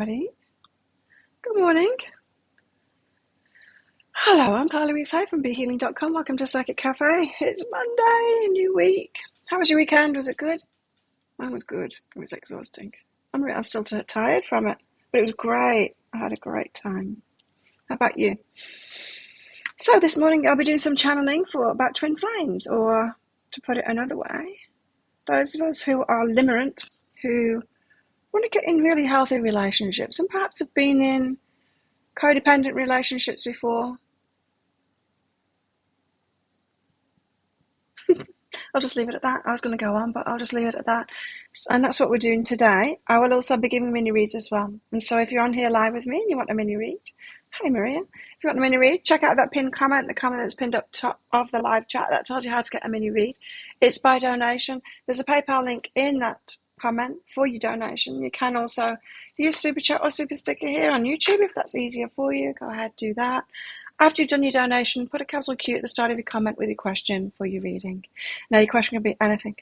Ready? Good morning. Hello, I'm Carla Louise Hay from BeHealing.com. Welcome to Psychic Cafe. It's Monday, a new week. How was your weekend? Was it good? Mine was good. It was exhausting. I'm still tired from it, but it was great. I had a great time. How about you? So this morning I'll be doing some channeling about twin flames, or to put it another way, those of us who are limerent, who want to get in really healthy relationships and perhaps have been in codependent relationships before. I'll just leave it at that. I was going to go on, but I'll just leave it at that. And that's what we're doing today. I will also be giving mini reads as well. And so if you're on here live with me and you want a mini read, hi Maria. If you want a mini read, check out that pinned comment, the comment that's pinned up top of the live chat that tells you how to get a mini read. It's by donation. There's a PayPal link in that comment for your donation. You can also use Super Chat or Super Sticker here on YouTube if that's easier for you. Go ahead, do that. After you've done your donation, put a capital Q at the start of your comment with your question for your reading. Now, your question can be anything.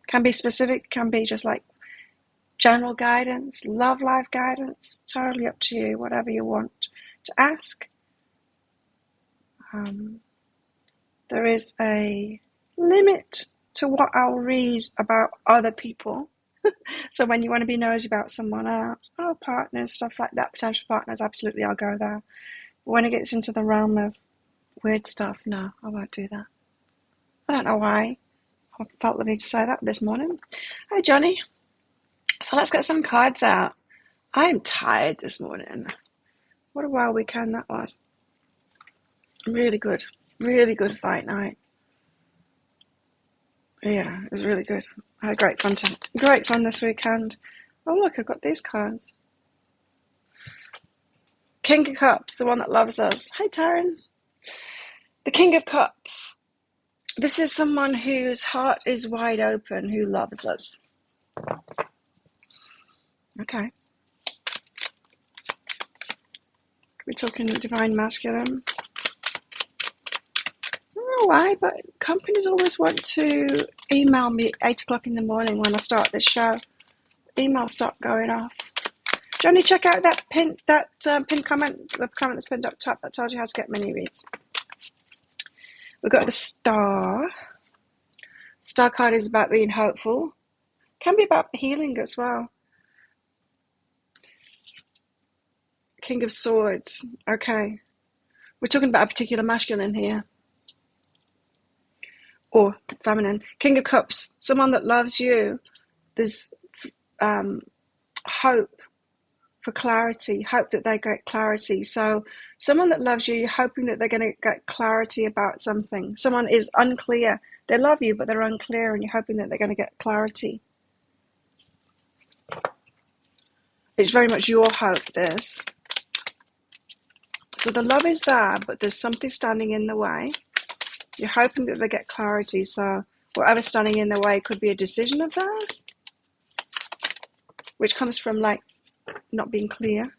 Can be specific, can be just like general guidance, love life guidance, totally up to you, whatever you want to ask. There is a limit to what I'll read about other people. So when you want to be nosy about someone else, partners, stuff like that, potential partners, absolutely, I'll go there. When it gets into the realm of weird stuff, no, I won't do that. I don't know why I felt the need to say that this morning. Hi, Johnny. So let's get some cards out. I am tired this morning. What a wild weekend that was. Really good fight night. Yeah, it was really good. I had great fun this weekend. Oh look, I've got these cards. King of Cups, the one that loves us. Hi, Taryn. The King of Cups. This is someone whose heart is wide open, who loves us. Okay. We're talking Divine Masculine. I don't know why, but companies always want to email me at 8 o'clock in the morning when I start this show. Emails start going off. Johnny, check out that pinned comment, the comment that's pinned up top that tells you how to get mini reads. We've got the Star. Star card is about being hopeful. Can be about healing as well. King of Swords. Okay. We're talking about a particular masculine here. Or feminine. King of Cups. Someone that loves you. There's hope for clarity. Hope that they get clarity. So someone that loves you, you're hoping that they're going to get clarity about something. Someone is unclear. They love you, but they're unclear, and you're hoping that they're going to get clarity. It's very much your hope, this. So the love is there, but there's something standing in the way. You're hoping that they get clarity. So whatever's standing in the way could be a decision of theirs, which comes from like not being clear.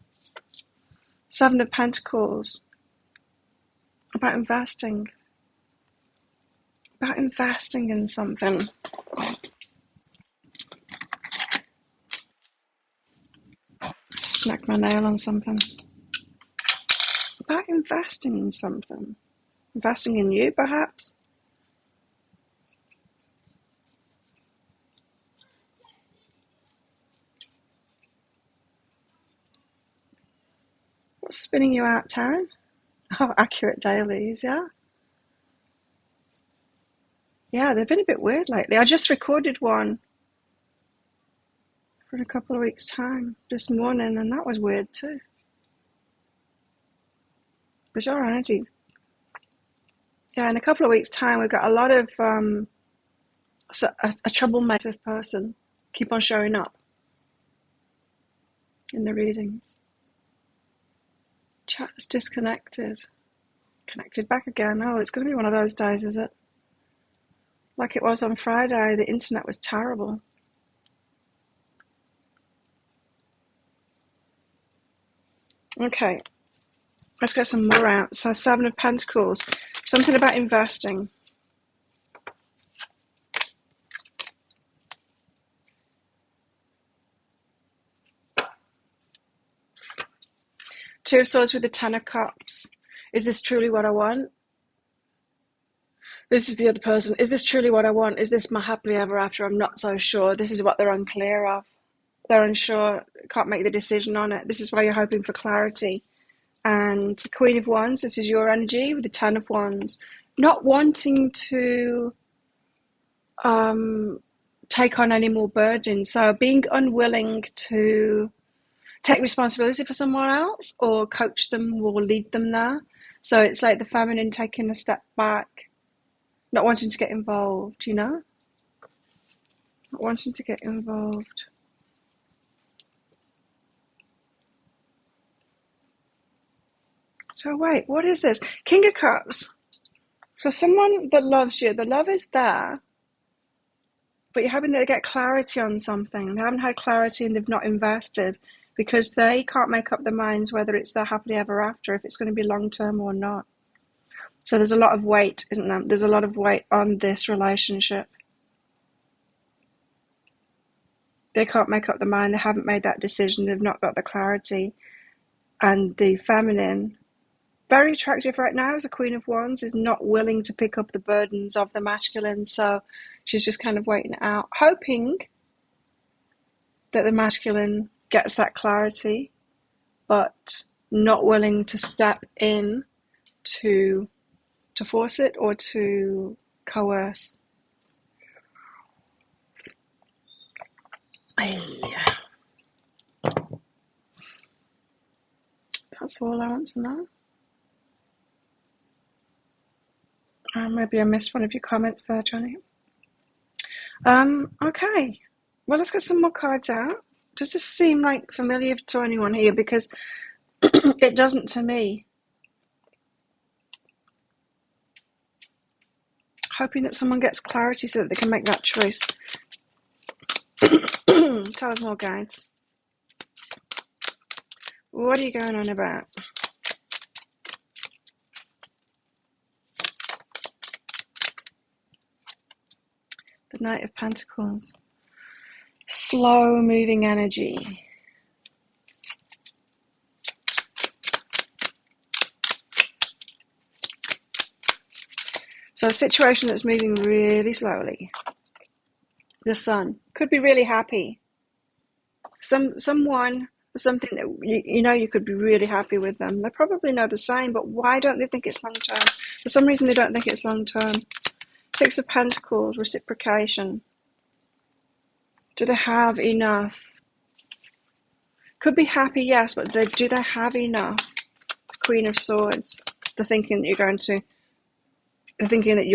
Seven of Pentacles. About investing. About investing in something. Smack my nail on something. About investing in something. Investing in you, perhaps. What's spinning you out, Taryn? Oh, accurate dailies, yeah. Yeah, they've been a bit weird lately. I just recorded one for a couple of weeks' time this morning, and that was weird too. Bizarre energy. Yeah, in a couple of weeks' time, we've got a lot of a troublemaker person keep on showing up in the readings. Chat is disconnected. Connected back again. Oh, it's going to be one of those days, is it? Like it was on Friday, the internet was terrible. Okay, let's get some more out. So, Seven of Pentacles. Something about investing. Two of Swords with the Ten of Cups. Is this truly what I want? This is the other person. Is this truly what I want? Is this my happily ever after? I'm not so sure. This is what they're unclear of. They're unsure, can't make the decision on it. This is why you're hoping for clarity. And Queen of Wands, this is your energy with the Ten of Wands. Not wanting to take on any more burden. So being unwilling to take responsibility for someone else or coach them or lead them there. So it's like the feminine taking a step back, not wanting to get involved, you know? Not wanting to get involved. So wait, what is this? King of Cups. So someone that loves you, the love is there, but you're hoping that they get clarity on something. They haven't had clarity and they've not invested because they can't make up their minds whether it's their happily ever after, if it's going to be long term or not. So there's a lot of weight, isn't there? There's a lot of weight on this relationship. They can't make up their mind. They haven't made that decision. They've not got the clarity. And the feminine, very attractive right now as a Queen of Wands, is not willing to pick up the burdens of the masculine. So she's just kind of waiting it out, hoping that the masculine gets that clarity, but not willing to step in to force it or to coerce. That's all I want to know. Maybe I missed one of your comments there, Johnny. Okay. Well, let's get some more cards out. Does this seem like familiar to anyone here? Because it doesn't to me. Hoping that someone gets clarity so that they can make that choice. Tell us more, guides. What are you going on about? The Knight of Pentacles. Slow moving energy. So a situation that's moving really slowly. The Sun could be really happy. Someone, something that you know you could be really happy with them. They probably know the same, but why don't they think it's long term? For some reason, they don't think it's long term. Six of Pentacles, reciprocation. Do they have enough? Could be happy, yes, but do they have enough? Queen of Swords. They're thinking that you're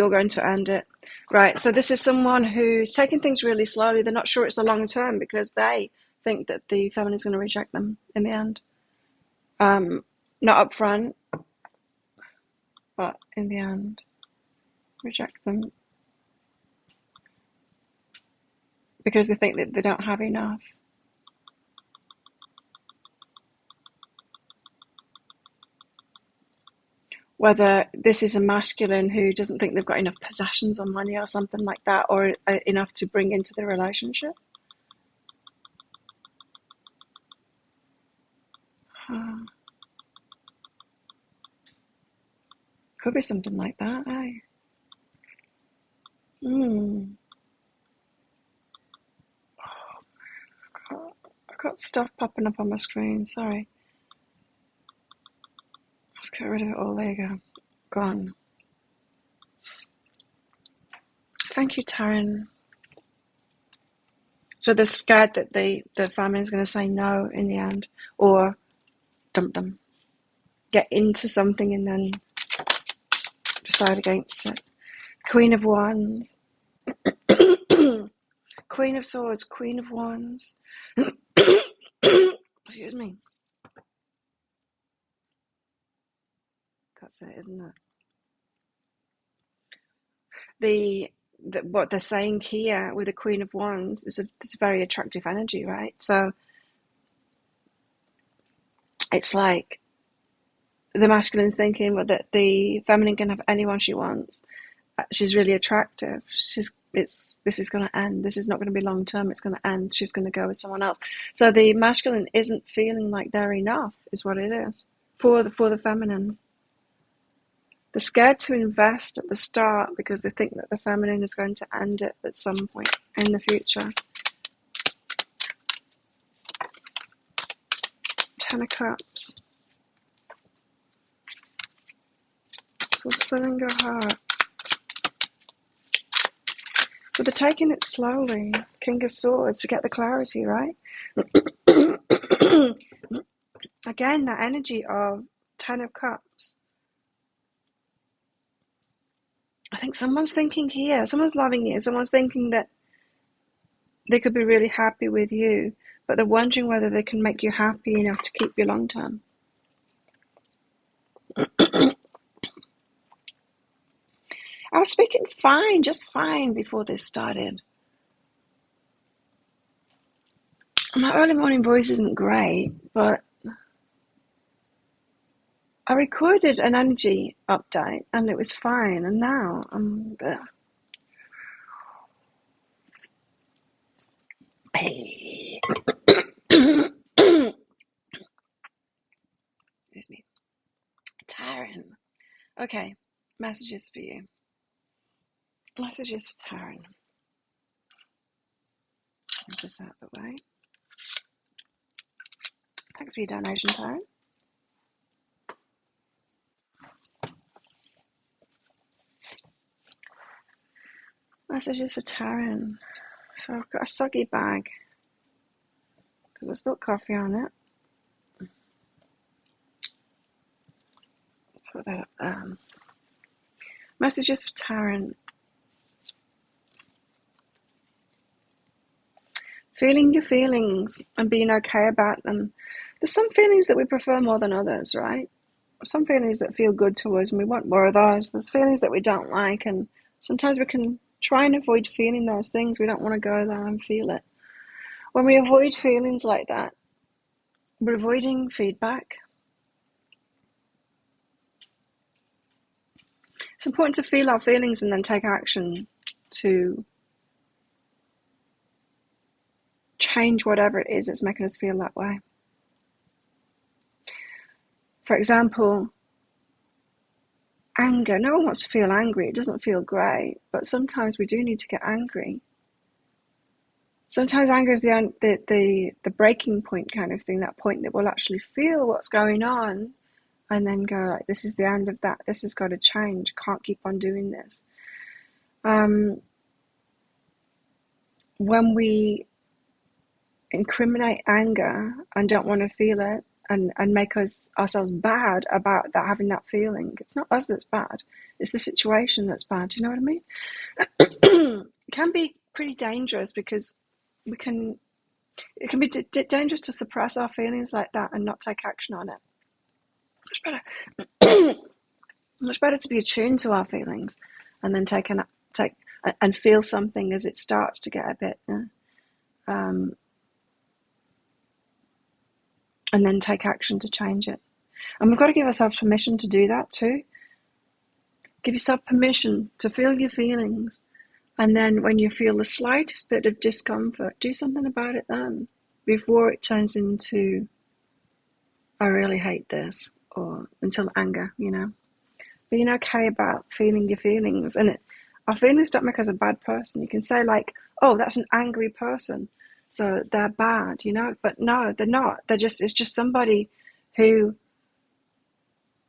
going to end it. Right, so this is someone who's taking things really slowly. They're not sure it's the long term because they think that the feminine is going to reject them in the end. Not up front, but in the end, reject them. Because they think that they don't have enough. Whether this is a masculine who doesn't think they've got enough possessions or money or something like that, or enough to bring into the relationship. Could be something like that, eh? I've got stuff popping up on my screen, sorry. Let's get rid of it all. There you go. Gone. Thank you, Taryn. So they're scared that the family is going to say no in the end, or dump them, get into something and then decide against it. Queen of Wands. Queen of Swords, Queen of Wands. Excuse me. That's it, isn't it? What they're saying here with the Queen of Wands is it's a very attractive energy, right? So it's like the masculine's thinking that the feminine can have anyone she wants. She's really attractive. This is going to end. This is not going to be long term. It's going to end. She's going to go with someone else. So the masculine isn't feeling like they're enough, is what it is. for the feminine. They're scared to invest at the start because they think that the feminine is going to end it at some point in the future. Ten of Cups. Fulfilling your heart. So they're taking it slowly. King of Swords to get the clarity, right? Again, that energy of Ten of Cups. I think someone's thinking here, someone's loving you, someone's thinking that they could be really happy with you, but they're wondering whether they can make you happy enough to keep you long term. I was speaking fine, just fine before this started. My early morning voice isn't great, but I recorded an energy update and it was fine, and now I'm... Hey. Excuse me. Taryn. Okay, messages for you. Messages for Taryn. Just out the way. Thanks for your donation, Taryn. Messages for Taryn. So I've got a soggy bag because I spilled coffee on it. Put that up there. Messages for Taryn. Feeling your feelings and being okay about them. There's some feelings that we prefer more than others, right? Some feelings that feel good to us and we want more of those. There's feelings that we don't like, and sometimes we can try and avoid feeling those things. We don't want to go there and feel it. When we avoid feelings like that, we're avoiding feedback. It's important to feel our feelings and then take action to change whatever it is that's making us feel that way. For example, anger. No one wants to feel angry. It doesn't feel great, but sometimes we do need to get angry. Sometimes anger is the breaking point kind of thing, that point that we'll actually feel what's going on and then go, like, this is the end of that. This has got to change. Can't keep on doing this. When we incriminate anger and don't want to feel it and make ourselves bad about that, having that feeling, it's not us that's bad. It's the situation that's bad. Do you know what I mean? It can be pretty dangerous because it can be dangerous to suppress our feelings like that and not take action on it. Much better to be attuned to our feelings and then take and feel something as it starts to get a bit and then take action to change it. And we've got to give ourselves permission to do that too. Give yourself permission to feel your feelings, and then when you feel the slightest bit of discomfort, do something about it then, before it turns into, I really hate this, or until anger, Being okay about feeling your feelings. And our feelings don't make us a bad person. You can say, like, oh, that's an angry person, so they're bad, But no, they're not. It's just somebody who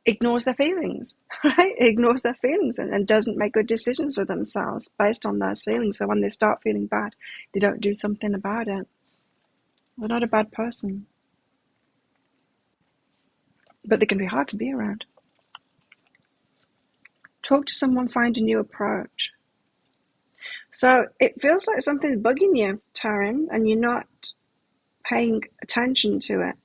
ignores their feelings, right? Ignores their feelings and doesn't make good decisions for themselves based on those feelings. So when they start feeling bad, they don't do something about it. They're not a bad person. But they can be hard to be around. Talk to someone, find a new approach. So it feels like something's bugging you, Taryn, and you're not paying attention to it.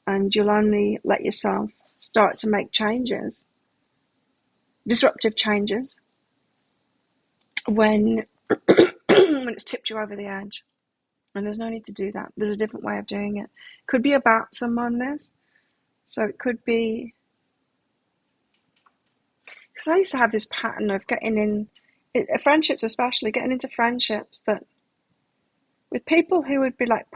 And you'll only let yourself start to make changes, disruptive changes, when it's tipped you over the edge. And there's no need to do that. There's a different way of doing it. Could be about someone, this. So it could be... Because I used to have this pattern of getting in... friendships especially, getting into friendships that... with people who would be like,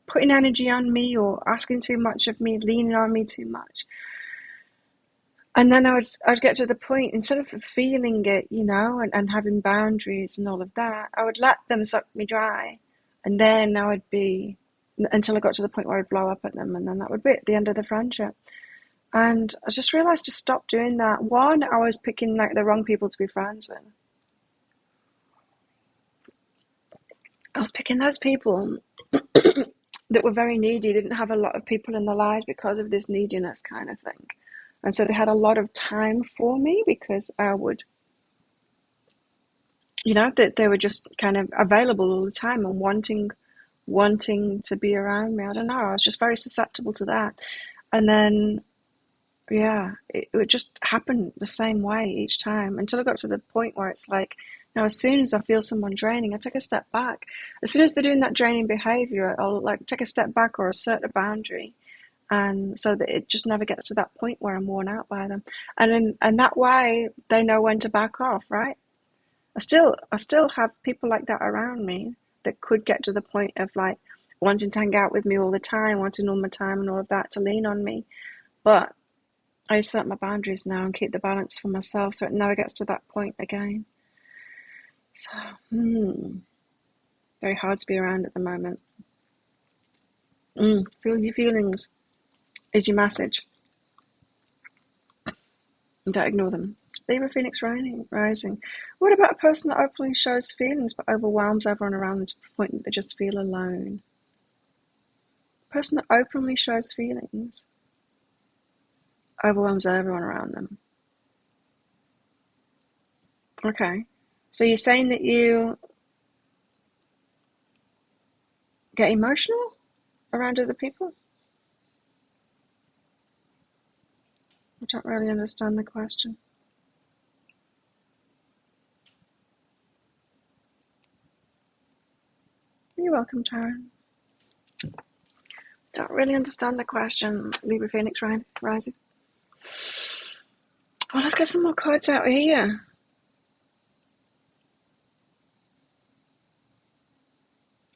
putting energy on me or asking too much of me, leaning on me too much. And then I'd get to the point, instead of feeling it, and having boundaries and all of that, I would let them suck me dry. And then I would be, until I got to the point where I'd blow up at them, and then that would be at the end of the friendship. And I just realized to stop doing that. One, I was picking like the wrong people to be friends with. I was picking those people that were very needy, didn't have a lot of people in their lives because of this neediness kind of thing. And so they had a lot of time for me because I would, that they were just kind of available all the time and wanting to be around me. I don't know. I was just very susceptible to that. And then, yeah, it would just happen the same way each time until I got to the point where it's like, now, as soon as I feel someone draining, I take a step back. As soon as they're doing that draining behavior, I'll like take a step back or assert a boundary. And so that it just never gets to that point where I'm worn out by them. And that way they know when to back off, right? I still have people like that around me that could get to the point of like wanting to hang out with me all the time, wanting all my time and all of that to lean on me. But I assert my boundaries now and keep the balance for myself so it never gets to that point again. So, very hard to be around at the moment. Feel your feelings is your message. And don't ignore them. Libra Phoenix rising. What about a person that openly shows feelings but overwhelms everyone around them to the point that they just feel alone? A person that openly shows feelings overwhelms everyone around them. Okay. So you're saying that you get emotional around other people? I don't really understand the question. You're welcome, Taryn. Don't really understand the question, Libra Phoenix rising. Well, let's get some more cards out here.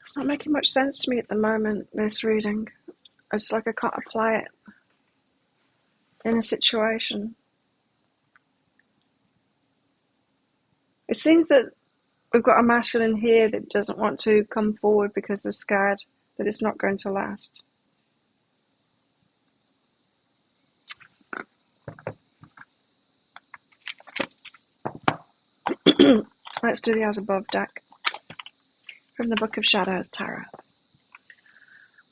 It's not making much sense to me at the moment, this reading. It's like I can't apply it in a situation. It seems that we've got a masculine here that doesn't want to come forward because they're scared that it's not going to last. Let's do the As Above deck from the Book of Shadows Tarot.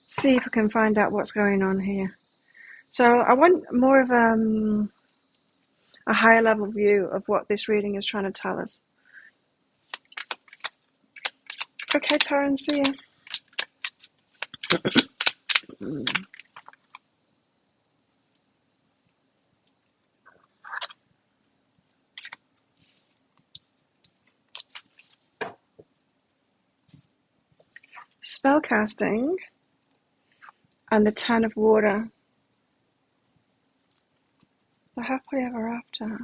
See if we can find out what's going on here. So I want more of a higher level view of what this reading is trying to tell us. Okay, Taryn, see ya. Spellcasting and the Ten of Water. The Happily Ever After.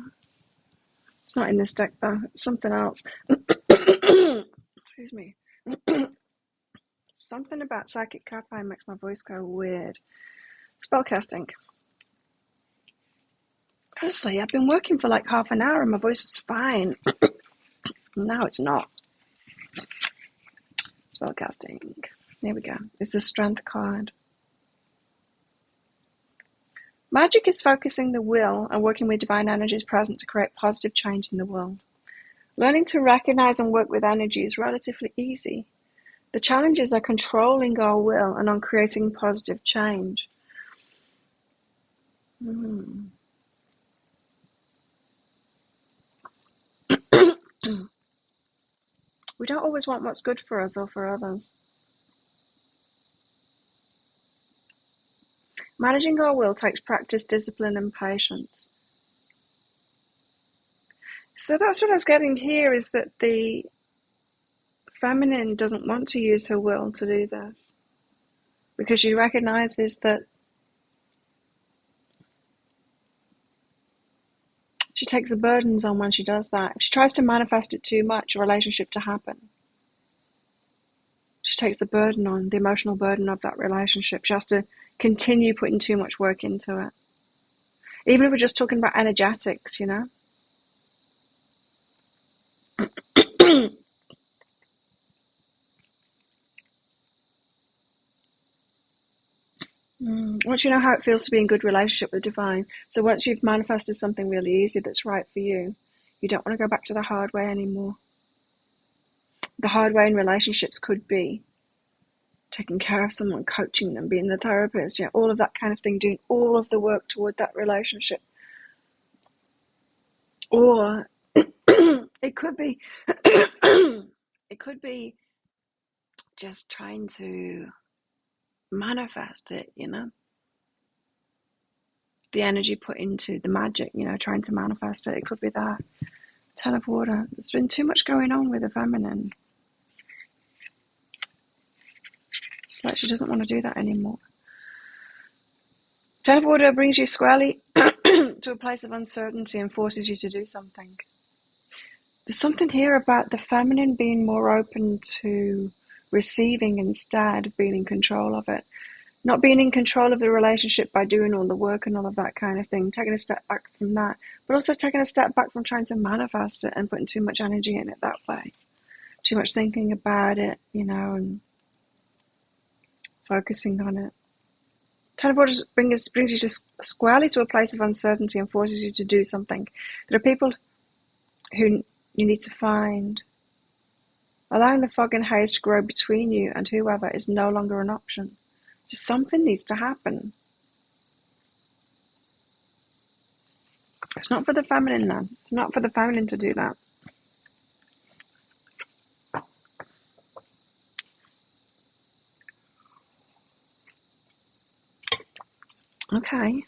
It's not in this deck though, it's something else. Excuse me. Something about Psychic Cafe makes my voice go weird. Spellcasting. Honestly, I've been working for like half an hour and my voice was fine. Now it's not. Spellcasting. Here we go. It's the Strength card. Magic is focusing the will and working with divine energies present to create positive change in the world. Learning to recognize and work with energy is relatively easy. The challenges are controlling our will and on creating positive change. We don't always want what's good for us or for others. Managing our will takes practice, discipline, and patience. So that's what I was getting here, is that the feminine doesn't want to use her will to do this because she recognizes that she takes the burdens on when she does that. If she tries to manifest it too much, a relationship to happen, She takes the burden on, the emotional burden of that relationship. She has to continue putting too much work into it. Even if we're just talking about energetics, you know. Once you know how it feels to be in good relationship with divine, so once you've manifested something really easy that's right for you, you don't want to go back to the hard way anymore. The hard way in relationships could be taking care of someone, coaching them, being the therapist, you know, all of that kind of thing, doing all of the work toward that relationship. Or it could be it could be just trying to manifest it, you know. The energy put into the magic, you know, trying to manifest it. It could be that. Ten of Water. There's been too much going on with the feminine. It's like she doesn't want to do that anymore. Ten of Water brings you squarely to a place of uncertainty and forces you to do something. There's something here about the feminine being more open to receiving instead of being in control of it. Not being in control of the relationship by doing all the work and all of that kind of thing, taking a step back from that, but also taking a step back from trying to manifest it and putting too much energy in it that way. Too much thinking about it, you know, and focusing on it. Ten of Waters brings you just squarely to a place of uncertainty and forces you to do something. There are people who you need to find. Allowing the fog and haze to grow between you and whoever is no longer an option. So something needs to happen. It's not for the feminine then. It's not for the feminine to do that. Okay.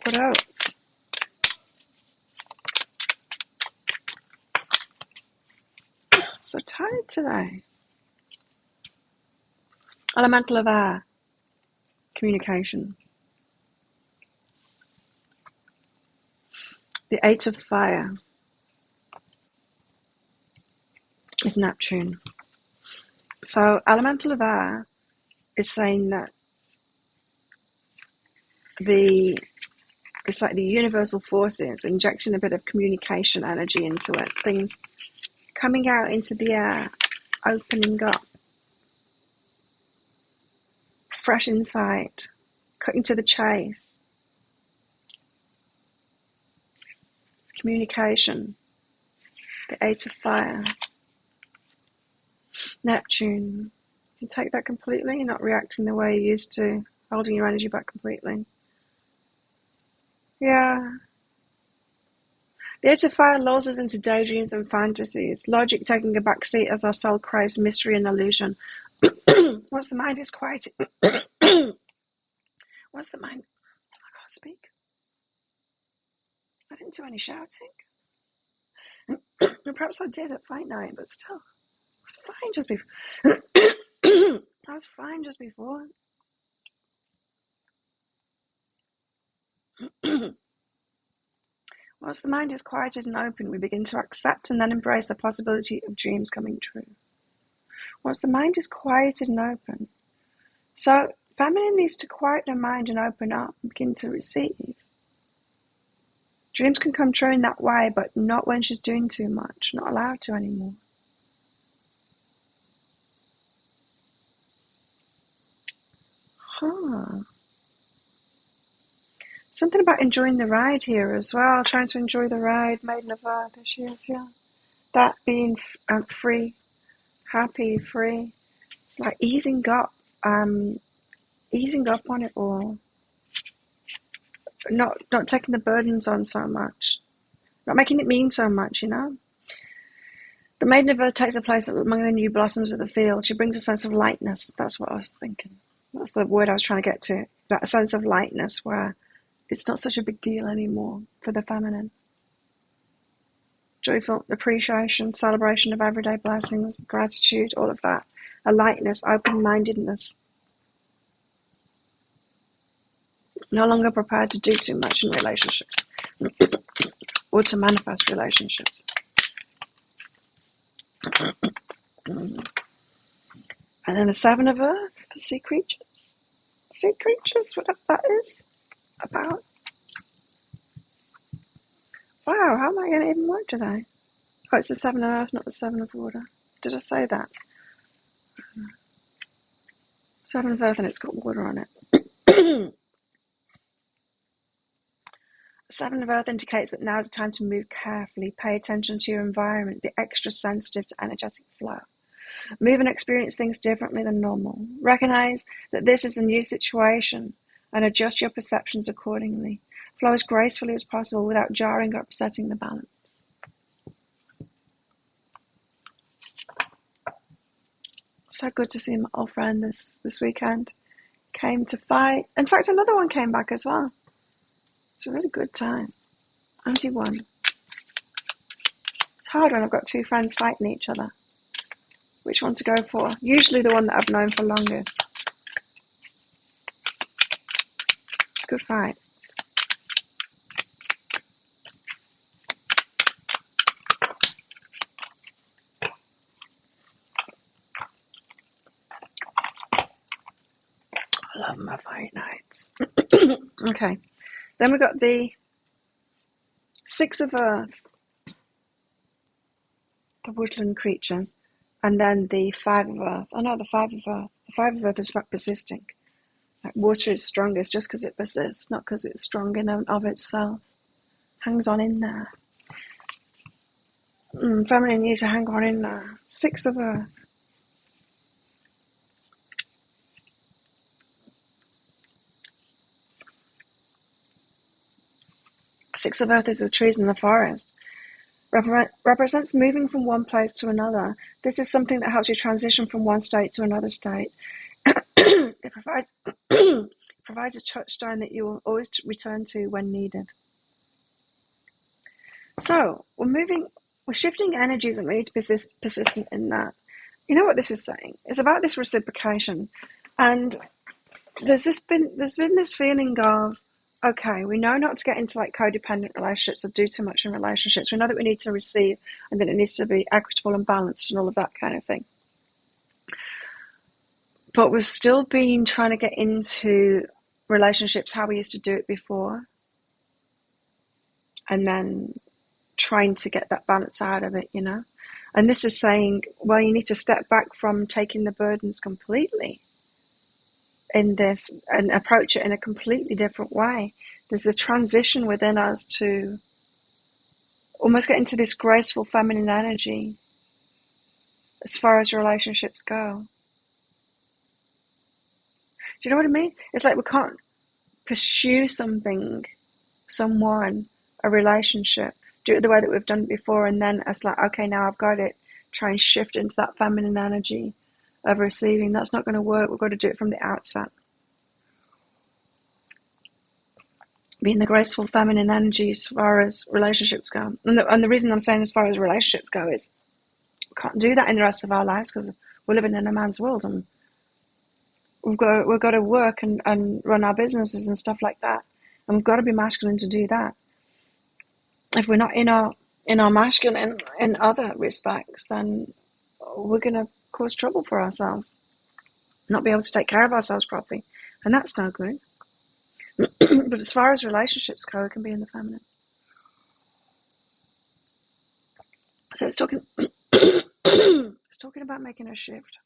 What else? So tired today. Elemental of air. Communication. The Eight of Fire is Neptune. So elemental of air is saying that it's like the universal forces injecting a bit of communication energy into it. Things coming out into the air, opening up, fresh insight, cutting to the chase. Communication. The Eight of Fire. Neptune. You take that completely, you're not reacting the way you used to, holding your energy back completely. Yeah. The Eight of Fire lulls us into daydreams and fantasies, logic taking a back seat as our soul craves mystery and illusion. Once the mind is quiet, once the mind, I can't speak. I didn't do any shouting. Perhaps I did at fight night, but still, I was fine just before. I was fine just before. Once the mind is quieted and open, we begin to accept and then embrace the possibility of dreams coming true. Once the mind is quieted and open. So, feminine needs to quiet her mind and open up and begin to receive. Dreams can come true in that way, but not when she's doing too much, not allowed to anymore. Huh. Something about enjoying the ride here as well, trying to enjoy the ride, Maiden of Earth, there she is, yeah. That being free, happy, free. It's like easing up on it all. Not taking the burdens on so much. Not making it mean so much, you know? The Maiden of Earth takes a place among the new blossoms of the field. She brings a sense of lightness. That's what I was thinking. That's the word I was trying to get to. That sense of lightness where it's not such a big deal anymore for the feminine. Joyful appreciation, celebration of everyday blessings, gratitude, all of that. A lightness, open-mindedness. No longer prepared to do too much in relationships or to manifest relationships. And then the Seven of Earth for sea creatures. Sea creatures, whatever that is about. Wow, how am I going to even work today? Oh, it's the Seven of Earth, not the Seven of Water. Did I say that? Seven of Earth and it's got water on it. Seven of Earth indicates that now is the time to move carefully, pay attention to your environment, be extra sensitive to energetic flow. Move and experience things differently than normal. Recognize that this is a new situation and adjust your perceptions accordingly. Flow as gracefully as possible without jarring or upsetting the balance. So good to see my old friend this weekend. Came to fight. In fact, another one came back as well. It's a really good time. And he won. It's hard when I've got two friends fighting each other. Which one to go for? Usually the one that I've known for longest. It's a good fight. I love my fight nights. Okay. Then we got the Six of Earth, the woodland creatures, and then the Five of Earth. Oh no, the Five of Earth. The Five of Earth is about persisting. Like water is strongest just because it persists, not because it's strong in and of itself. Hangs on in there. Feminine, you need to hang on in there. Six of Earth. Six of Earth is the trees in the forest. Represents moving from one place to another. This is something that helps you transition from one state to another state. It provides a touchstone that you will always return to when needed. So we're shifting energies and we need to be persistent in that. You know what this is saying? It's about this reciprocation. And there's been this feeling of, okay, we know not to get into like codependent relationships or do too much in relationships. We know that we need to receive and that it needs to be equitable and balanced and all of that kind of thing. But we've still been trying to get into relationships how we used to do it before. And then trying to get that balance out of it, you know? And this is saying, well, you need to step back from taking the burdens completely in this and approach it in a completely different way. There's a transition within us to almost get into this graceful feminine energy as far as relationships go. Do you know what I mean? It's like we can't pursue someone, a relationship, do it the way that we've done it before, and then it's like, okay, now I've got it. Try and shift into that feminine energy of receiving. That's not going to work. We've got to do it from the outset. Being the graceful feminine energy as far as relationships go. And the reason I'm saying as far as relationships go is we can't do that in the rest of our lives because we're living in a man's world and we've got to work and run our businesses and stuff like that. And we've got to be masculine to do that. If we're not in our masculine in other respects, then we're going to cause trouble for ourselves, not be able to take care of ourselves properly, and that's no good. But as far as relationships go, it can be in the feminine. So it's talking about making a shift.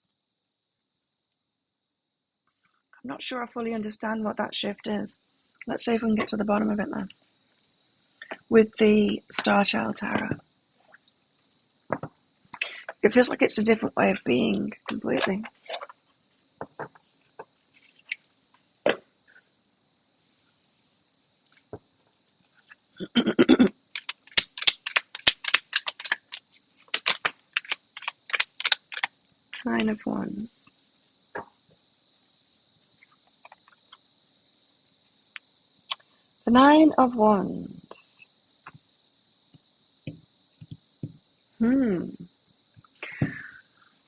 I'm not sure I fully understand what that shift is. Let's see if we can get to the bottom of it now. With the Starchild Tarot. It feels like it's a different way of being completely. Nine of Wands. The Nine of Wands.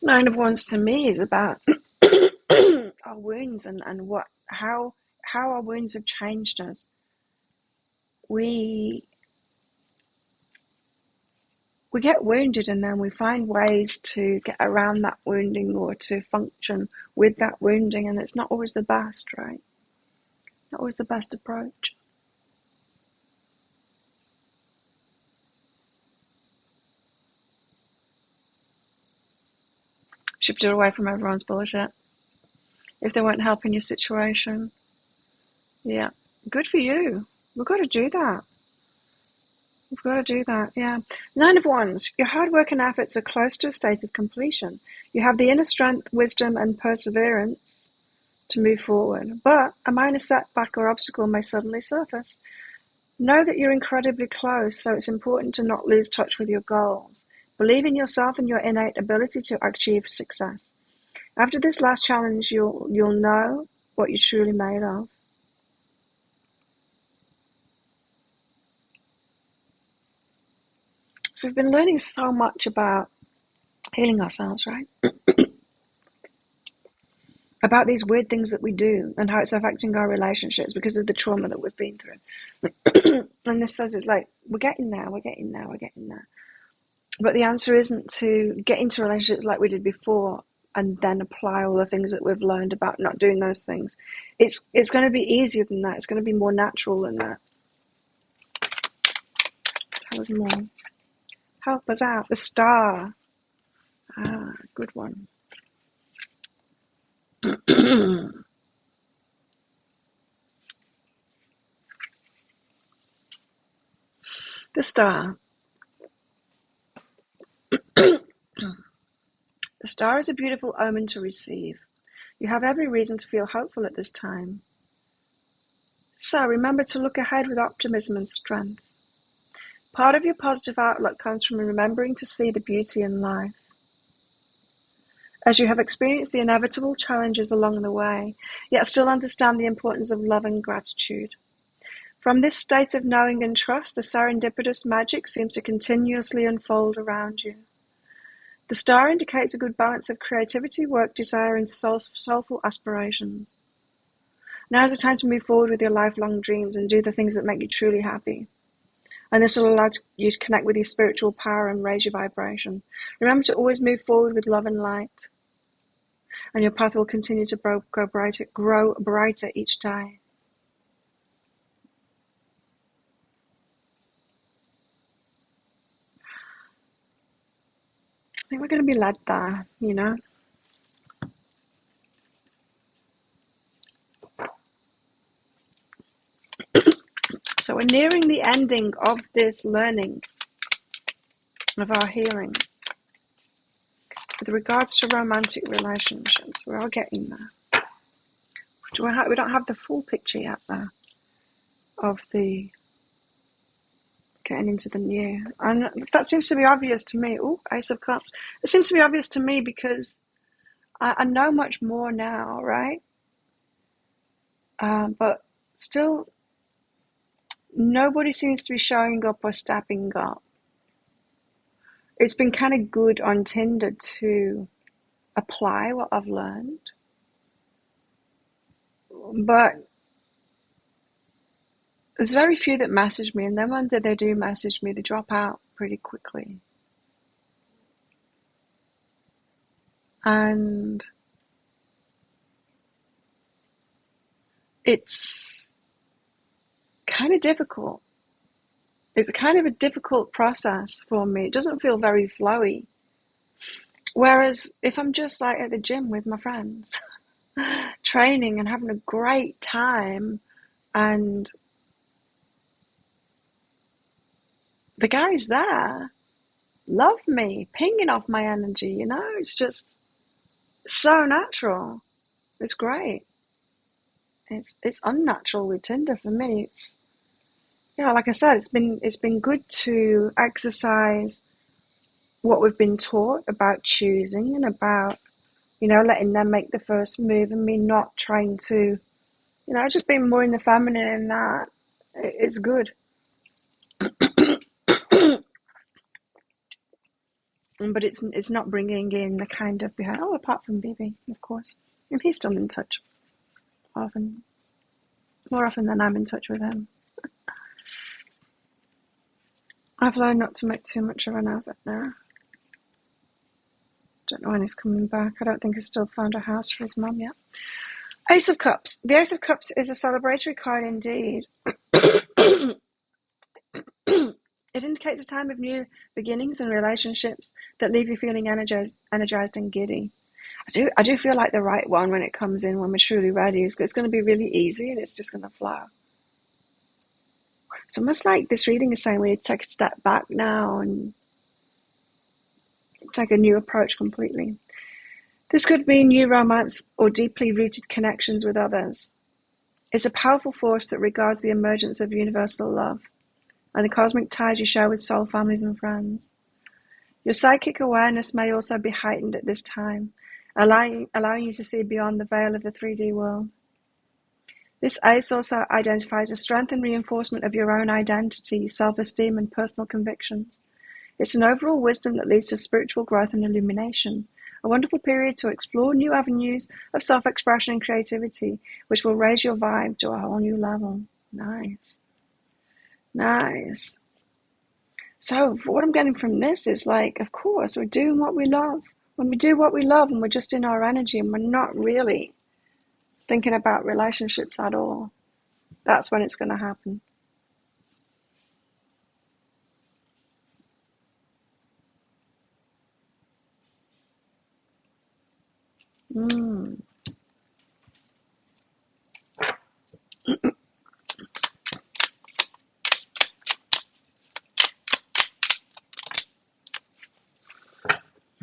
Nine of Wands to me is about our wounds and how our wounds have changed us. We we get wounded and then we find ways to get around that wounding or to function with that wounding, and it's not always the best, right? Not always the best approach. Shifted away from everyone's bullshit if they weren't helping your situation. Yeah, good for you. We've got to do that. We've got to do that, yeah. Nine of Wands. Your hard work and efforts are close to a state of completion. You have the inner strength, wisdom, and perseverance to move forward, but a minor setback or obstacle may suddenly surface. Know that you're incredibly close, so it's important to not lose touch with your goals. Believe in yourself and your innate ability to achieve success. After this last challenge, you'll know what you're truly made of. So we've been learning so much about healing ourselves, right? About these weird things that we do and how it's affecting our relationships because of the trauma that we've been through. And this says it's like, we're getting there. But the answer isn't to get into relationships like we did before and then apply all the things that we've learned about not doing those things. It's going to be easier than that. It's going to be more natural than that. Tell us more. Help us out. The Star. Ah, good one. The Star. The Star is a beautiful omen to receive. You have every reason to feel hopeful at this time. So remember to look ahead with optimism and strength. Part of your positive outlook comes from remembering to see the beauty in life. As you have experienced the inevitable challenges along the way, yet still understand the importance of love and gratitude. From this state of knowing and trust, the serendipitous magic seems to continuously unfold around you. The Star indicates a good balance of creativity, work, desire, and soulful aspirations. Now is the time to move forward with your lifelong dreams and do the things that make you truly happy. And this will allow you to connect with your spiritual power and raise your vibration. Remember to always move forward with love and light. And your path will continue to grow brighter each day. I think we're going to be led there, you know. So we're nearing the ending of this learning of our healing. With regards to romantic relationships, we're all getting there. We don't have the full picture yet, though, of the getting into the new. And that seems to be obvious to me. Oh, Ace of Cups. It seems to be obvious to me because I know much more now, right? But still, nobody seems to be showing up or stepping up. It's been kind of good on Tinder to apply what I've learned. But there's very few that message me, and then when they do message me, they drop out pretty quickly. And it's kind of difficult. It's kind of a difficult process for me. It doesn't feel very flowy. Whereas if I'm just like at the gym with my friends, training and having a great time, and the guys there love me, pinging off my energy, you know, it's just so natural. It's great. It's unnatural with Tinder for me. It's, yeah, like I said, it's been good to exercise what we've been taught about choosing and about, you know, letting them make the first move and me not trying to, you know, just being more in the feminine in that. It's good. But it's not bringing in the kind of behind. Oh, apart from Bibi, of course, and he's still in touch often, more often than I'm in touch with him. I've learned not to make too much of an of it now. Don't know when he's coming back. I don't think he's still found a house for his mum yet. Ace of Cups. The Ace of Cups is a celebratory card indeed. It indicates a time of new beginnings and relationships that leave you feeling energized and giddy. I do feel like the right one when it comes in, when we're truly ready. It's going to be really easy and it's just going to flow. It's almost like this reading is saying we need to take a step back now and take a new approach completely. This could mean new romance or deeply rooted connections with others. It's a powerful force that regards the emergence of universal love and the cosmic ties you share with soul families and friends. Your psychic awareness may also be heightened at this time, allowing you to see beyond the veil of the 3D world. This ace also identifies a strength and reinforcement of your own identity, self-esteem, and personal convictions. It's an overall wisdom that leads to spiritual growth and illumination, a wonderful period to explore new avenues of self-expression and creativity, which will raise your vibe to a whole new level. Nice. Nice. So what I'm getting from this is like, of course, we're doing what we love. When we do what we love and we're just in our energy and we're not really thinking about relationships at all, that's when it's going to happen. I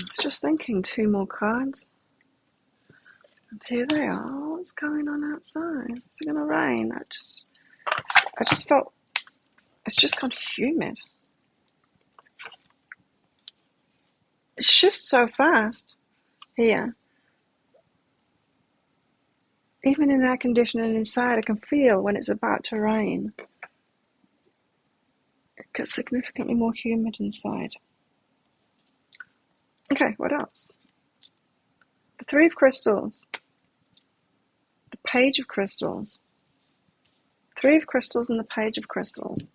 was just thinking 2 more cards. And here they are. What's going on outside? Is it going to rain? I just felt it's just gone humid. It shifts so fast here. Even in air conditioning inside, I can feel when it's about to rain. It gets significantly more humid inside. Okay, what else? The 3 of Crystals. The Page of Crystals. 3 of Crystals and the Page of Crystals.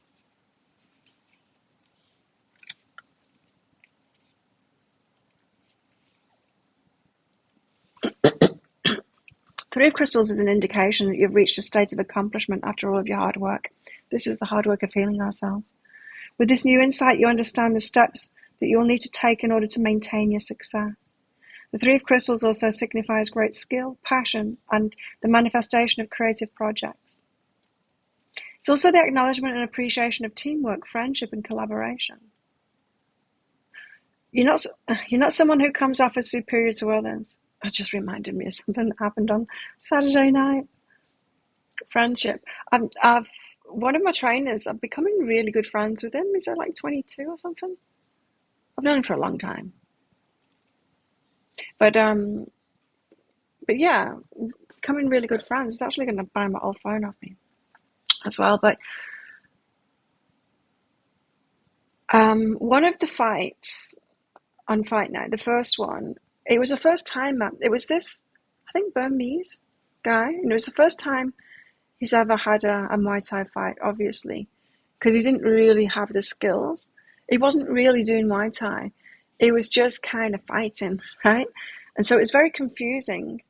Three of Crystals is an indication that you've reached a state of accomplishment after all of your hard work. This is the hard work of healing ourselves. With this new insight, you understand the steps that you'll need to take in order to maintain your success. The 3 of Crystals also signifies great skill, passion, and the manifestation of creative projects. It's also the acknowledgement and appreciation of teamwork, friendship, and collaboration. You're not someone who comes off as superior to others. That just reminded me of something that happened on Saturday night. Friendship. One of my trainers, I'm becoming really good friends with him. He's like 22 or something. I've known him for a long time. But yeah, becoming really good friends. He's actually going to buy my old phone off me as well. But one of the fights on Fight Night, the first one, it was the first time, it was this, I think, Burmese guy, and it was the first time he's ever had a Muay Thai fight, obviously, because he didn't really have the skills. He wasn't really doing Muay Thai. He was just kind of fighting, right? And so it was very confusing.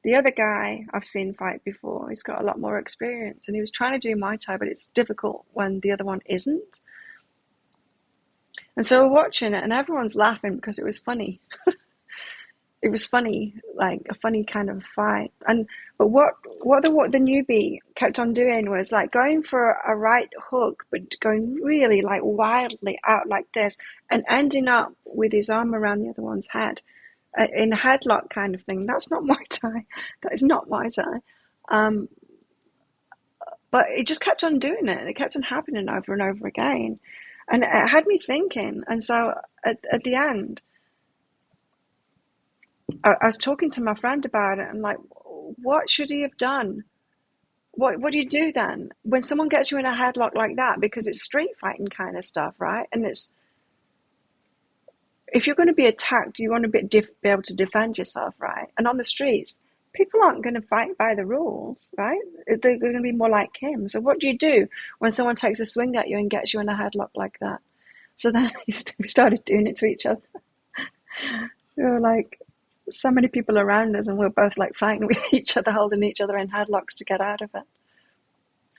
The other guy I've seen fight before, he's got a lot more experience, and he was trying to do Muay Thai, but it's difficult when the other one isn't. And so we're watching it, and everyone's laughing because it was funny. It was funny, like a funny kind of fight. But what the newbie kept on doing was like going for a right hook, but going really like wildly out like this, and ending up with his arm around the other one's head, in a headlock kind of thing. That's not Muay Thai. That is not Muay Thai. But it just kept on doing it, and it kept on happening over and over again, and it had me thinking. And so at the end, I was talking to my friend about it, and like, what should he have done? What do you do then when someone gets you in a headlock like that? Because it's street fighting kind of stuff, right? And it's, if you're going to be attacked, you want to be able to defend yourself, right? And on the streets, people aren't going to fight by the rules, right? They're going to be more like him. So what do you do when someone takes a swing at you and gets you in a headlock like that? So then we started doing it to each other. We were like, so many people around us, and we we're both like fighting with each other, holding each other in headlocks to get out of it.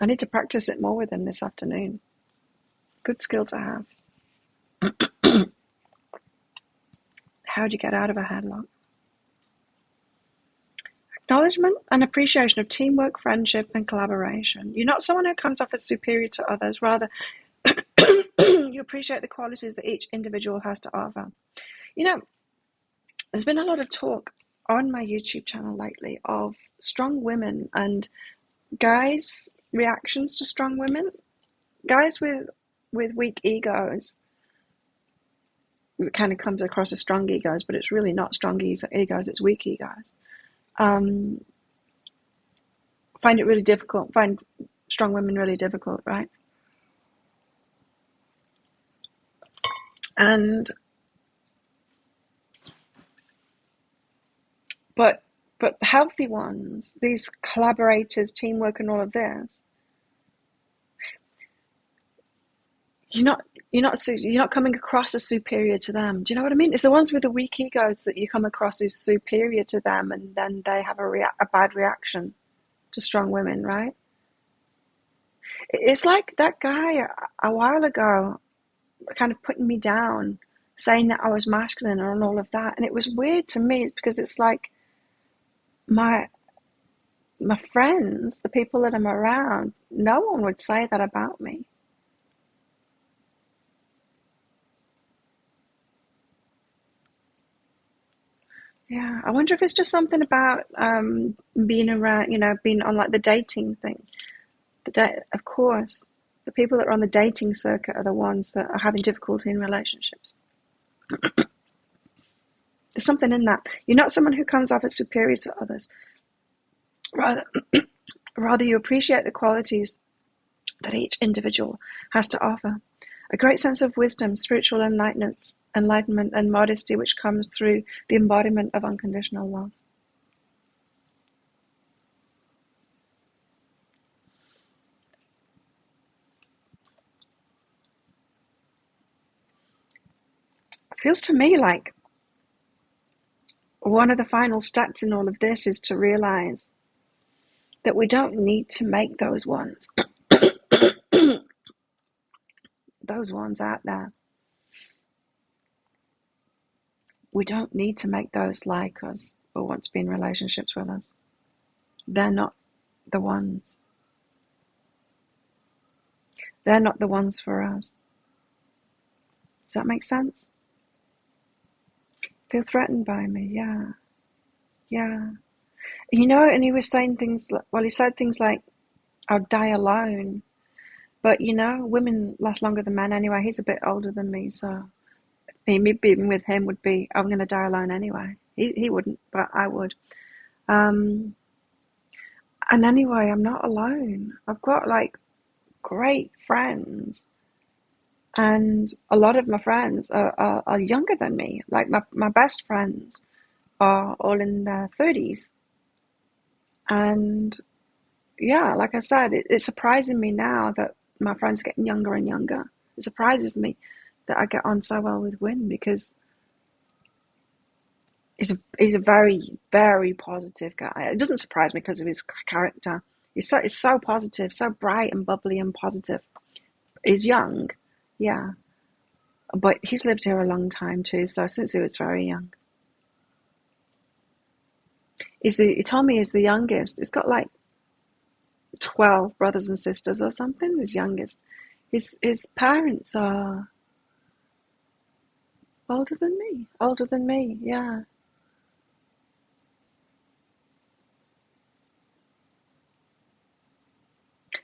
I need to practice it more with him this afternoon. Good skill to have. How do you get out of a headlock? Acknowledgement and appreciation of teamwork, friendship, and collaboration. You're not someone who comes off as superior to others. Rather, you appreciate the qualities that each individual has to offer. You know, there's been a lot of talk on my YouTube channel lately of strong women and guys' reactions to strong women. Guys with weak egos, it kind of comes across as strong egos, but it's really not strong egos, it's weak egos. Find it really difficult, find strong women really difficult, right? And but healthy ones, these collaborators, teamwork, and all of this, you're not coming across as superior to them. Do you know what I mean? It's the ones with the weak egos that you come across as superior to them, and then they have a bad reaction to strong women, right? It's like that guy a while ago kind of putting me down, saying that I was masculine and all of that. And it was weird to me because it's like my friends, the people that I'm around, no one would say that about me. Yeah, I wonder if it's just something about being around, being on like the dating thing. Of course, the people that are on the dating circuit are the ones that are having difficulty in relationships. There's something in that. You're not someone who comes off as superior to others. Rather, you appreciate the qualities that each individual has to offer. A great sense of wisdom, spiritual enlightenment, and modesty, which comes through the embodiment of unconditional love. It feels to me like one of the final steps in all of this is to realize that we don't need to make those ones. Those ones out there. We don't need to make those like us or want to be in relationships with us. They're not the ones. They're not the ones for us. Does that make sense? Feel threatened by me? Yeah. Yeah. And he was saying things, he said things like, I'll die alone. But, women last longer than men anyway. He's a bit older than me, so me being with him would be, I'm going to die alone anyway. He wouldn't, but I would. And anyway, I'm not alone. I've got, great friends. And a lot of my friends are younger than me. Like, my best friends are all in their 30s. And, yeah, like I said, it's surprising me now that my friends are getting younger and younger. It surprises me that I get on so well with Wynn because he's a very, very positive guy. It doesn't surprise me because of his character. He's so positive, so bright and bubbly and positive. He's young, yeah, but he's lived here a long time too. So since he was very young, he told me he's the youngest. He's got 12 brothers and sisters or something. His youngest. His parents are older than me. Older than me, yeah.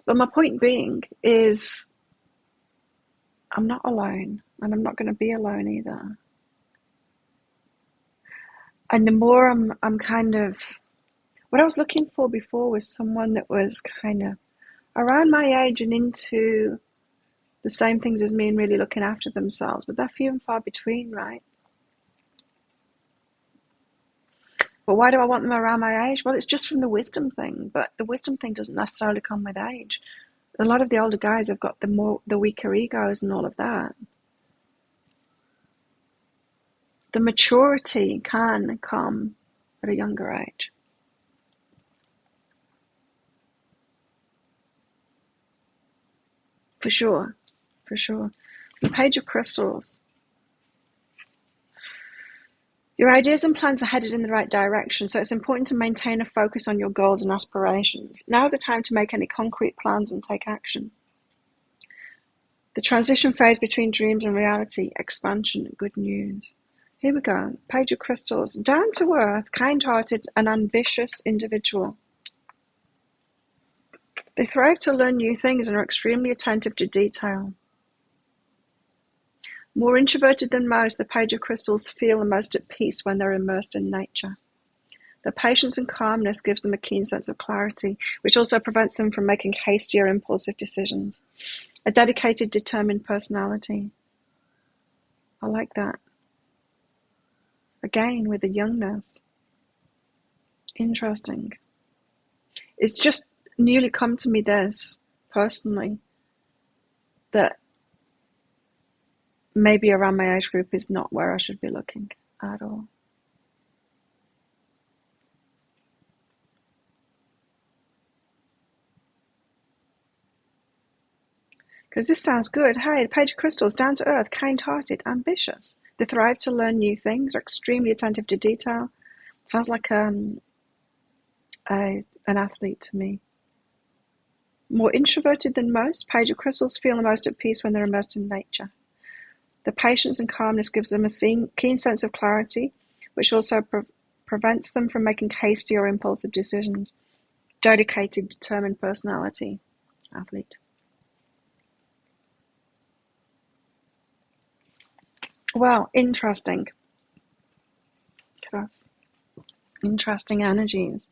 But my point being is I'm not alone, and I'm not going to be alone either. And the more I'm kind of, what I was looking for before was someone that was kind of around my age and into the same things as me and really looking after themselves, but they're few and far between, right? But why do I want them around my age? Well, it's just from the wisdom thing, but the wisdom thing doesn't necessarily come with age. A lot of the older guys have got the weaker egos and all of that. The maturity can come at a younger age. For sure. For sure. The Page of Crystals. Your ideas and plans are headed in the right direction, so it's important to maintain a focus on your goals and aspirations. Now is the time to make any concrete plans and take action. The transition phase between dreams and reality, expansion, good news. Here we go. Page of Crystals. Down to earth, kind-hearted, and ambitious individual. They thrive to learn new things and are extremely attentive to detail. More introverted than most, the Page of Crystals feel the most at peace when they're immersed in nature. Their patience and calmness gives them a keen sense of clarity, which also prevents them from making hasty or impulsive decisions. A dedicated, determined personality. I like that. Again, with the youngness. Interesting. It's just newly come to me this, personally, that maybe around my age group is not where I should be looking at all. Because this sounds good. Hey, the Page of Crystals, down to earth, kind-hearted, ambitious. They thrive to learn new things, are extremely attentive to detail. Sounds like an athlete to me. More introverted than most, Page of Crystals feel the most at peace when they're immersed in nature. The patience and calmness gives them a keen sense of clarity, which also prevents them from making hasty or impulsive decisions. Dedicated, determined personality. Athlete. Well, interesting. Interesting energies.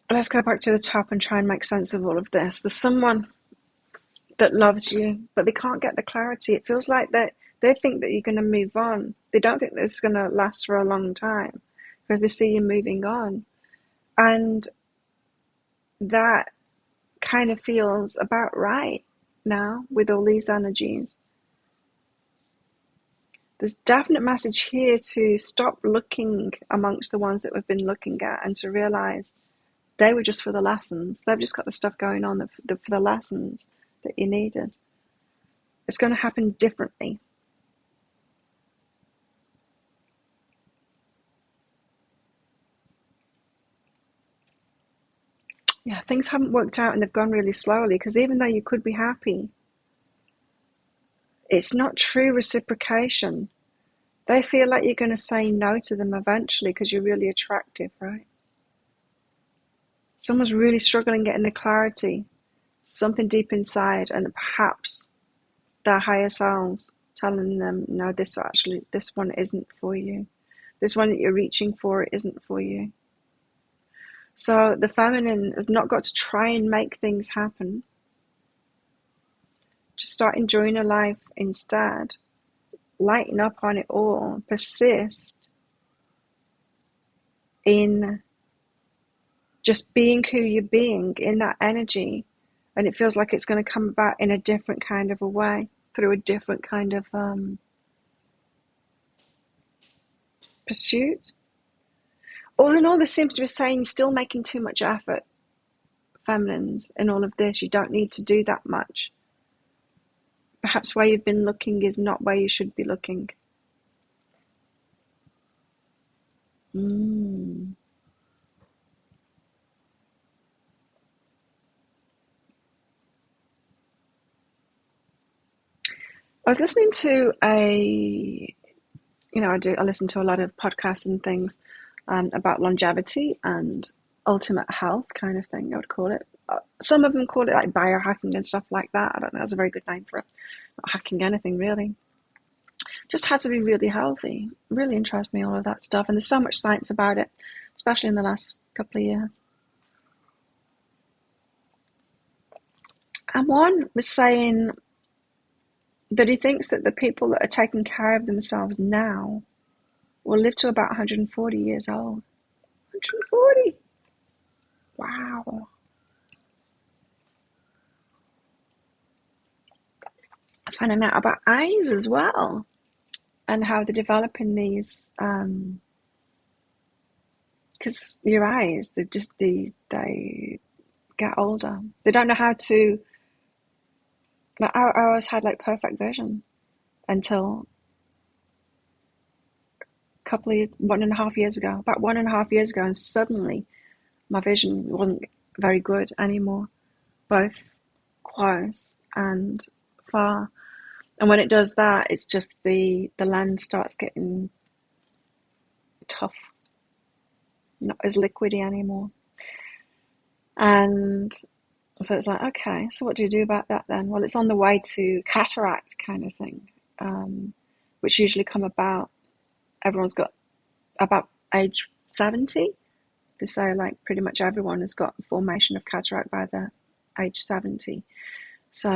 Let's go back to the top and try and make sense of all of this. There's someone that loves you, but they can't get the clarity. It feels like that they think that you're going to move on. They don't think this is going to last for a long time because they see you moving on. And that kind of feels about right now with all these energies. There's definite message here to stop looking amongst the ones that we've been looking at and to realize they were just for the lessons. They've just got the stuff going on for the lessons that you needed. It's going to happen differently. Yeah, things haven't worked out and they've gone really slowly because even though you could be happy, it's not true reciprocation. They feel like you're going to say no to them eventually because you're really attractive, right? Someone's really struggling getting the clarity, something deep inside, and perhaps their higher selves telling them, no, this one isn't for you. This one that you're reaching for isn't for you. So the feminine has not got to try and make things happen. Just start enjoying your life instead. Lighten up on it all. Persist in just being who you're being in that energy. And it feels like it's going to come about in a different kind of a way, through a different kind of pursuit. All in all, this seems to be saying you're still making too much effort, feminines, in all of this. You don't need to do that much. Perhaps where you've been looking is not where you should be looking. I was listening to I listen to a lot of podcasts and things about longevity and ultimate health kind of thing, I would call it. Some of them call it like biohacking and stuff like that. I don't know, that's a very good name for it. Not hacking anything, really. Just had to be really healthy. Really interests me, all of that stuff. And there's so much science about it, especially in the last couple of years. And one was saying that he thinks that the people that are taking care of themselves now will live to about 140 years old. 140! Wow. was finding out about eyes as well and how they're developing these. Because your eyes, they get older. They don't know how to. Like, I always had like perfect vision until a couple of 1.5 years ago. About 1.5 years ago, and suddenly my vision wasn't very good anymore, both close and far. And when it does that, it's just the lens starts getting tough, not as liquidy anymore. And so it's like, okay, so what do you do about that then? Well, it's on the way to cataract kind of thing, which usually come about, everyone's got about age 70. They say like pretty much everyone has got the formation of cataract by the age 70. So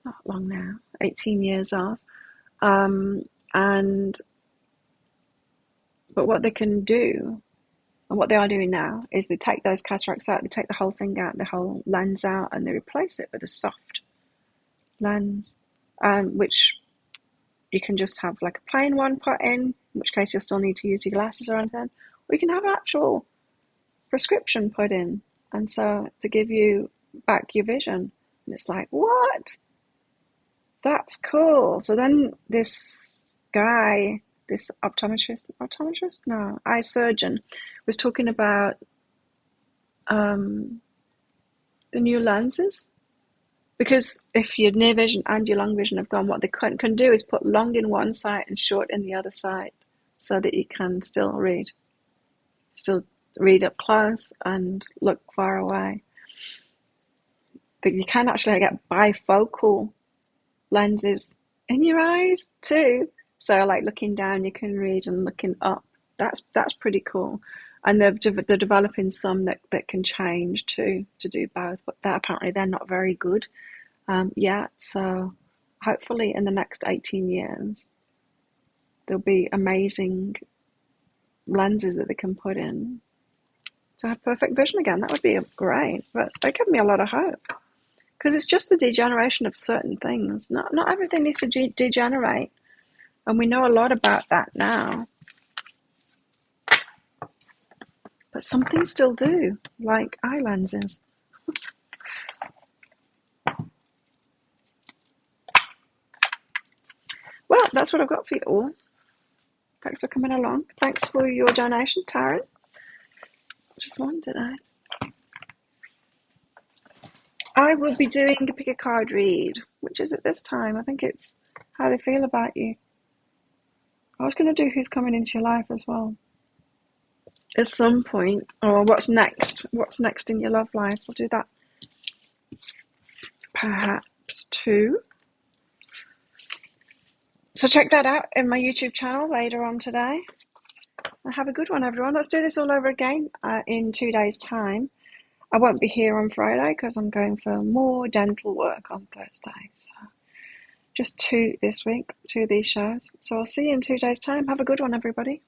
not long now, 18 years off. But what they can do, and what they are doing now, is they take those cataracts out, they take the whole thing out, the whole lens out, and they replace it with a soft lens, which you can just have like a plain one put in which case you'll still need to use your glasses or anything. Or you can have an actual prescription put in, and so to give you back your vision. And it's like, what? That's cool. So then this guy, this optometrist? No, eye surgeon, was talking about the new lenses. Because if your near vision and your long vision have gone, what they can do is put long in one side and short in the other side, so that you can still read up close and look far away. But you can actually get bifocal lenses in your eyes too. So like looking down, you can read, and looking up. That's pretty cool. And they're developing some that can change too, to do both. But apparently they're not very good yet. So hopefully in the next 18 years, there'll be amazing lenses that they can put in to have perfect vision again. That would be great. But they give me a lot of hope. Because it's just the degeneration of certain things. Not everything needs to degenerate. And we know a lot about that now. But some things still do, like eye lenses. Well, that's what I've got for you all. Thanks for coming along. Thanks for your donation, Taryn. Just one today. I will be doing a pick a card read, which is at this time. I think it's how they feel about you. I was going to do who's coming into your life as well at some point, or what's next in your love life. We'll do that perhaps too. So check that out in my YouTube channel later on today. And have a good one, everyone. Let's do this all over again in 2 days' time. I won't be here on Friday because I'm going for more dental work on Thursday. So just 2 this week, 2 of these shows. So I'll see you in 2 days' time. Have a good one, everybody.